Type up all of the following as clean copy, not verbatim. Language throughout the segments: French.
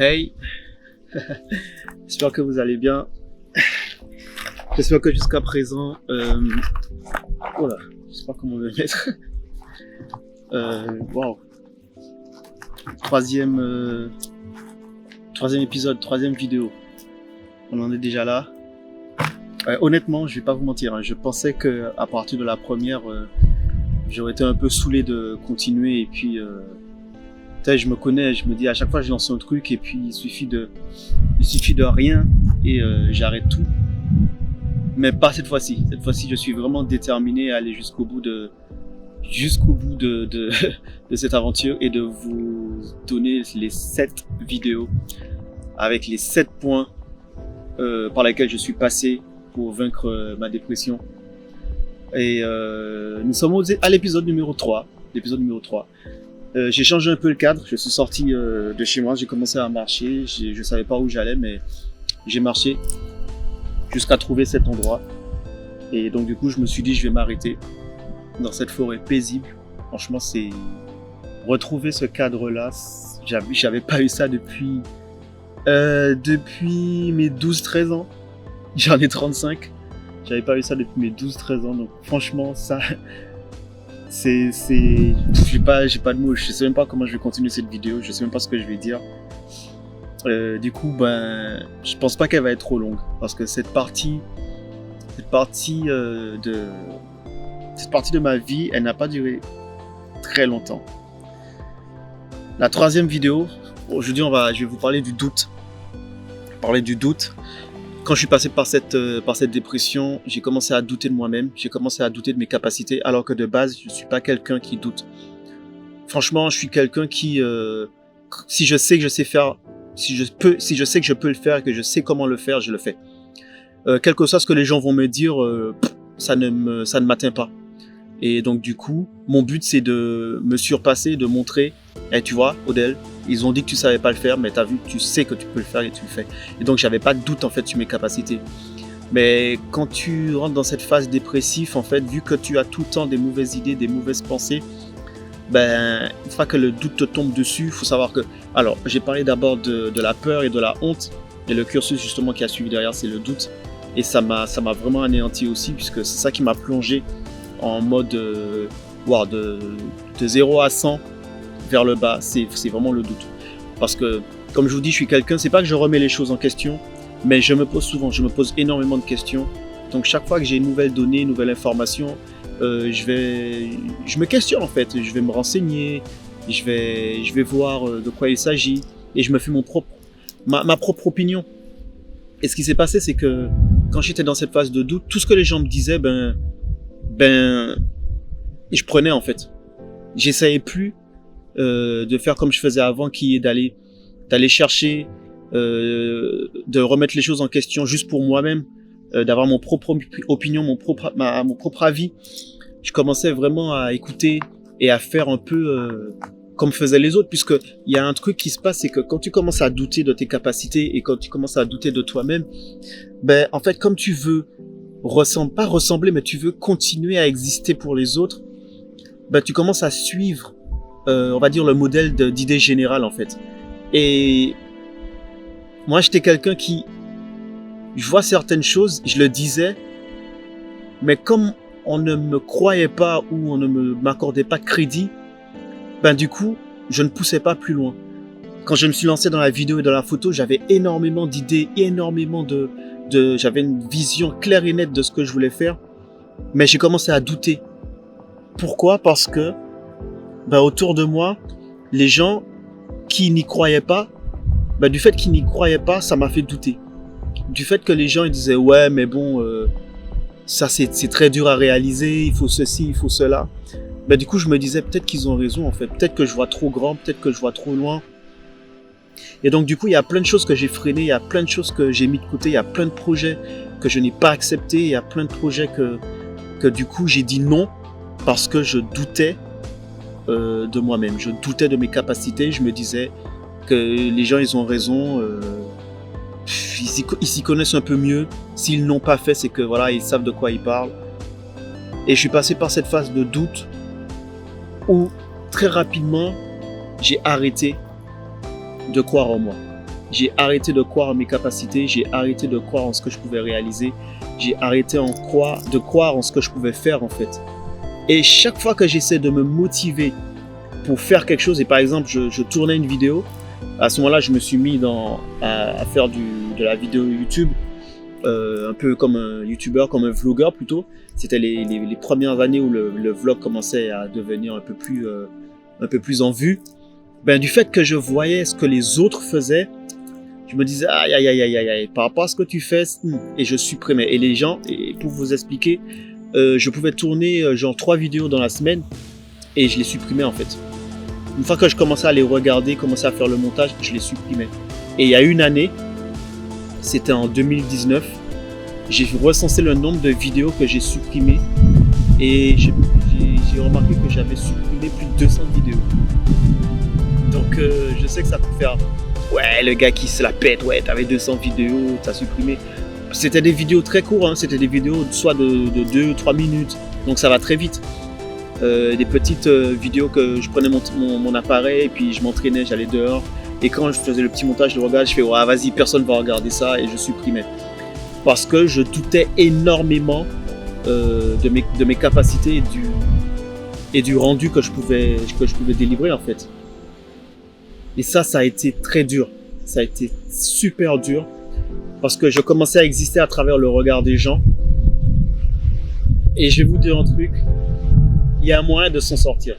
Hey, j'espère que vous allez bien. J'espère que jusqu'à présent, voilà, je sais pas comment le mettre. Wow. Troisième épisode, troisième vidéo. On en est déjà là. Honnêtement, je vais pas vous mentir, hein, je pensais que à partir de la première, j'aurais été un peu saoulé de continuer et puis. Je me connais, je me dis à chaque fois je lance un truc et puis il suffit de rien et j'arrête tout. Mais pas cette fois-ci. Cette fois-ci, je suis vraiment déterminé à aller jusqu'au bout de cette aventure et de vous donner les 7 vidéos avec les 7 points par lesquels je suis passé pour vaincre ma dépression. Et nous sommes à l'épisode numéro 3. J'ai changé un peu le cadre, je suis sorti de chez moi, j'ai commencé à marcher, je savais pas où j'allais mais j'ai marché jusqu'à trouver cet endroit et donc du coup je me suis dit je vais m'arrêter dans cette forêt paisible. Franchement c'est retrouver ce cadre là, j'avais pas eu ça depuis mes 12-13 ans, j'en ai 35, j'avais pas eu ça depuis mes 12-13 ans donc franchement ça... j'ai pas de mots, je sais même pas comment je vais continuer cette vidéo, je sais même pas ce que je vais dire. Du coup, je pense pas qu'elle va être trop longue parce que cette partie de ma vie, elle n'a pas duré très longtemps. La troisième vidéo, aujourd'hui, je vais vous parler du doute. Quand je suis passé par cette dépression, j'ai commencé à douter de moi-même, j'ai commencé à douter de mes capacités, alors que de base, je suis pas quelqu'un qui doute. Franchement, je suis quelqu'un qui, si je sais que je sais faire, si je sais que je peux le faire, que je sais comment le faire, je le fais. Quel que soit ce que les gens vont me dire, ça ne m'atteint pas. Et donc du coup, mon but c'est de me surpasser, de montrer, tu vois, Odell, ils ont dit que tu savais pas le faire, mais t'as vu, tu sais que tu peux le faire et tu le fais. Et donc j'avais pas de doute en fait sur mes capacités. Mais quand tu rentres dans cette phase dépressive, en fait, vu que tu as tout le temps des mauvaises idées, des mauvaises pensées, une fois que le doute te tombe dessus, il faut savoir que... Alors, j'ai parlé d'abord de la peur et de la honte, et le cursus justement qui a suivi derrière, c'est le doute. Et ça m'a vraiment anéanti aussi, puisque c'est ça qui m'a plongé en mode de 0 à 100 vers le bas, c'est vraiment le doute. Parce que, comme je vous dis, je suis quelqu'un, c'est pas que je remets les choses en question, mais je me pose énormément de questions. Donc chaque fois que j'ai une nouvelle donnée, une nouvelle information, je me questionne en fait, je vais me renseigner, je vais voir de quoi il s'agit, et je me fais ma propre opinion. Et ce qui s'est passé, c'est que quand j'étais dans cette phase de doute, tout ce que les gens me disaient, je prenais en fait. J'essayais plus de faire comme je faisais avant, qui est d'aller chercher, de remettre les choses en question juste pour moi-même, d'avoir mon propre opinion, mon propre avis. Je commençais vraiment à écouter et à faire un peu comme faisaient les autres, puisque il y a un truc qui se passe, c'est que quand tu commences à douter de tes capacités et quand tu commences à douter de toi-même, en fait, comme tu veux pas ressembler, mais tu veux continuer à exister pour les autres, tu commences à suivre, on va dire, le modèle d'idée générale, en fait. Et moi, j'étais quelqu'un qui, je vois certaines choses, je le disais, mais comme on ne me croyait pas ou on ne m'accordait pas de crédit, du coup, je ne poussais pas plus loin. Quand je me suis lancé dans la vidéo et dans la photo, j'avais énormément d'idées, j'avais une vision claire et nette de ce que je voulais faire, mais j'ai commencé à douter. Pourquoi ? Parce que, autour de moi, les gens qui n'y croyaient pas, du fait qu'ils n'y croyaient pas, ça m'a fait douter. Du fait que les gens ils disaient ouais, mais bon, ça c'est très dur à réaliser, il faut ceci, il faut cela. Du coup, je me disais peut-être qu'ils ont raison en fait, peut-être que je vois trop grand, peut-être que je vois trop loin. Et donc du coup, il y a plein de choses que j'ai freinées, il y a plein de choses que j'ai mis de côté, il y a plein de projets que je n'ai pas acceptés, il y a plein de projets que du coup j'ai dit non parce que je doutais de moi-même, je doutais de mes capacités, je me disais que les gens ils ont raison, ils s'y connaissent un peu mieux, s'ils n'ont pas fait c'est que voilà, ils savent de quoi ils parlent. Et je suis passé par cette phase de doute où très rapidement j'ai arrêté de croire en moi. J'ai arrêté de croire en mes capacités, j'ai arrêté de croire en ce que je pouvais réaliser, j'ai arrêté de croire en ce que je pouvais faire en fait. Et chaque fois que j'essaie de me motiver pour faire quelque chose, et par exemple je tournais une vidéo, à ce moment-là je me suis mis à faire de la vidéo YouTube, un peu comme un YouTuber, comme un vlogueur plutôt. C'était les premières années où le vlog commençait à devenir un peu plus en vue. Ben, du fait que je voyais ce que les autres faisaient, je me disais aïe aïe aïe aïe aïe, par rapport à ce que tu fais, et je supprimais. Et les gens, et pour vous expliquer, je pouvais tourner genre 3 vidéos dans la semaine et je les supprimais en fait. Une fois que je commençais à les regarder, commençais à faire le montage, je les supprimais. Et il y a une année, c'était en 2019, j'ai recensé le nombre de vidéos que j'ai supprimées et j'ai remarqué que j'avais supprimé plus de 200 vidéos. Donc je sais que ça peut faire ouais, le gars qui se la pète, ouais, t'avais 200 vidéos, t'as supprimé. C'était des vidéos très courtes, hein. C'était des vidéos soit de 2-3 minutes, donc ça va très vite. Des petites vidéos que je prenais mon appareil et puis je m'entraînais, j'allais dehors. Et quand je faisais le petit montage de regard, je fais ouais, vas-y, personne va regarder ça et je supprimais. Parce que je doutais énormément de mes capacités et du rendu que je pouvais délivrer en fait. Et ça a été très dur. Ça a été super dur. Parce que je commençais à exister à travers le regard des gens. Et je vais vous dire un truc. Il y a un moyen de s'en sortir.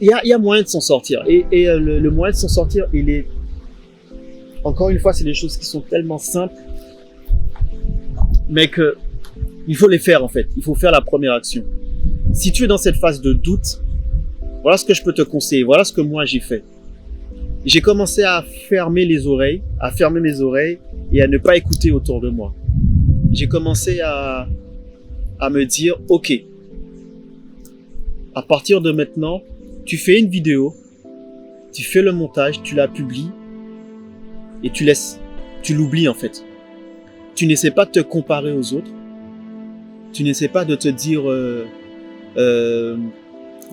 Il y a moyen de s'en sortir. Et le moyen de s'en sortir, il est... Encore une fois, c'est des choses qui sont tellement simples. Mais que il faut les faire en fait. Il faut faire la première action. Si tu es dans cette phase de doute, voilà ce que je peux te conseiller. Voilà ce que moi j'ai fait. J'ai commencé à fermer mes oreilles et à ne pas écouter autour de moi. J'ai commencé à me dire, ok, à partir de maintenant, tu fais une vidéo, tu fais le montage, tu la publies et tu l'oublies en fait. Tu n'essaies pas de te comparer aux autres. Tu n'essaies pas de te dire,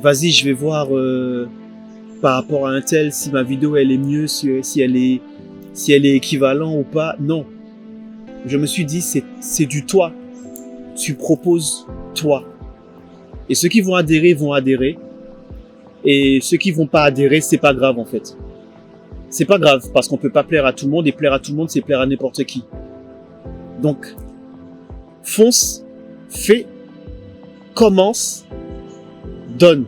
vas-y, je vais voir par rapport à un tel si ma vidéo elle est mieux, si elle est équivalente ou pas. Non. Je me suis dit, c'est du toi. Tu proposes toi. Et ceux qui vont adhérer. Et ceux qui vont pas adhérer, c'est pas grave en fait. C'est pas grave parce qu'on peut pas plaire à tout le monde et plaire à tout le monde, c'est plaire à n'importe qui. Donc, fonce, fais, commence, donne.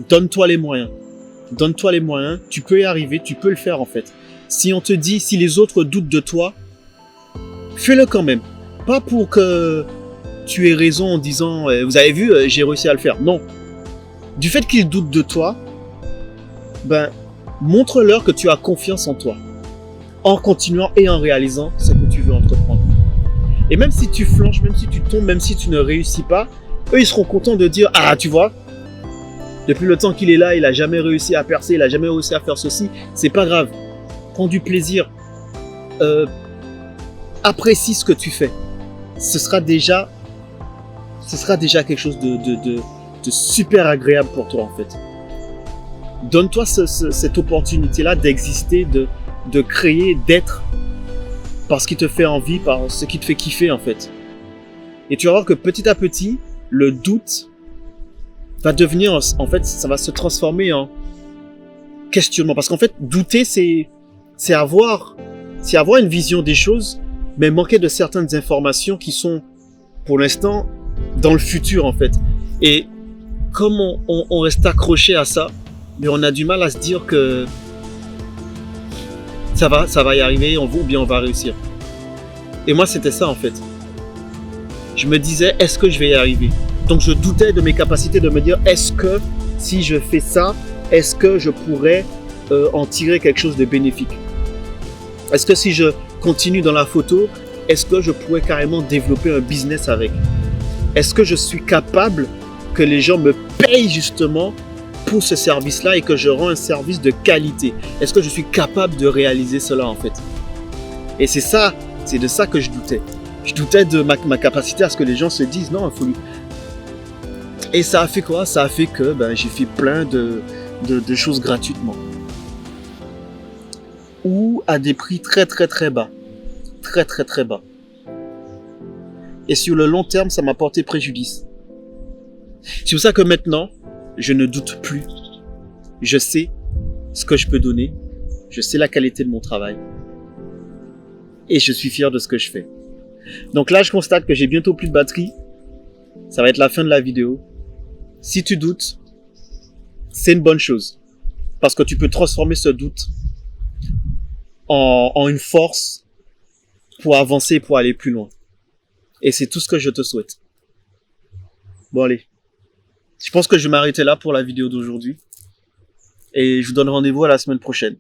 Donne-toi les moyens. Donne-toi les moyens, tu peux y arriver, tu peux le faire en fait. Si on te dit, si les autres doutent de toi, fais-le quand même. Pas pour que tu aies raison en disant, vous avez vu, j'ai réussi à le faire. Non. Du fait qu'ils doutent de toi, ben, montre-leur que tu as confiance en toi. En continuant et en réalisant ce que tu veux entreprendre. Et même si tu flanches, même si tu tombes, même si tu ne réussis pas, eux ils seront contents de dire, ah tu vois, depuis le temps qu'il est là, il a jamais réussi à percer, il a jamais réussi à faire ceci, c'est pas grave. Prends du plaisir. Apprécie ce que tu fais. Ce sera déjà quelque chose de super agréable pour toi en fait. Donne-toi cette opportunité-là d'exister, de créer, d'être par ce qui te fait envie, par ce qui te fait kiffer en fait. Et tu vas voir que petit à petit, le doute va devenir, en fait, ça va se transformer en questionnement. Parce qu'en fait, douter, c'est avoir une vision des choses, mais manquer de certaines informations qui sont, pour l'instant, dans le futur en fait. Et comme on reste accroché à ça, mais on a du mal à se dire que ça va y arriver, ou bien on va réussir. Et moi, c'était ça en fait. Je me disais, est-ce que je vais y arriver? Donc je doutais de mes capacités de me dire, est-ce que si je fais ça, est-ce que je pourrais en tirer quelque chose de bénéfique? Est-ce que si je continue dans la photo, est-ce que je pourrais carrément développer un business avec? Est-ce que je suis capable que les gens me payent justement pour ce service-là et que je rends un service de qualité? Est-ce que je suis capable de réaliser cela en fait? Et c'est de ça que je doutais. Je doutais de ma capacité à ce que les gens se disent non, il faut lui... Et ça a fait quoi? Ça a fait que j'ai fait plein de choses gratuitement. Ou à des prix très très très bas. Très très très bas. Et sur le long terme, ça m'a porté préjudice. C'est pour ça que maintenant, je ne doute plus. Je sais ce que je peux donner. Je sais la qualité de mon travail. Et je suis fier de ce que je fais. Donc là, je constate que j'ai bientôt plus de batterie. Ça va être la fin de la vidéo. Si tu doutes, c'est une bonne chose. Parce que tu peux transformer ce doute en une force pour avancer et pour aller plus loin. Et c'est tout ce que je te souhaite. Bon allez. Je pense que je vais m'arrêter là pour la vidéo d'aujourd'hui. Et je vous donne rendez-vous à la semaine prochaine.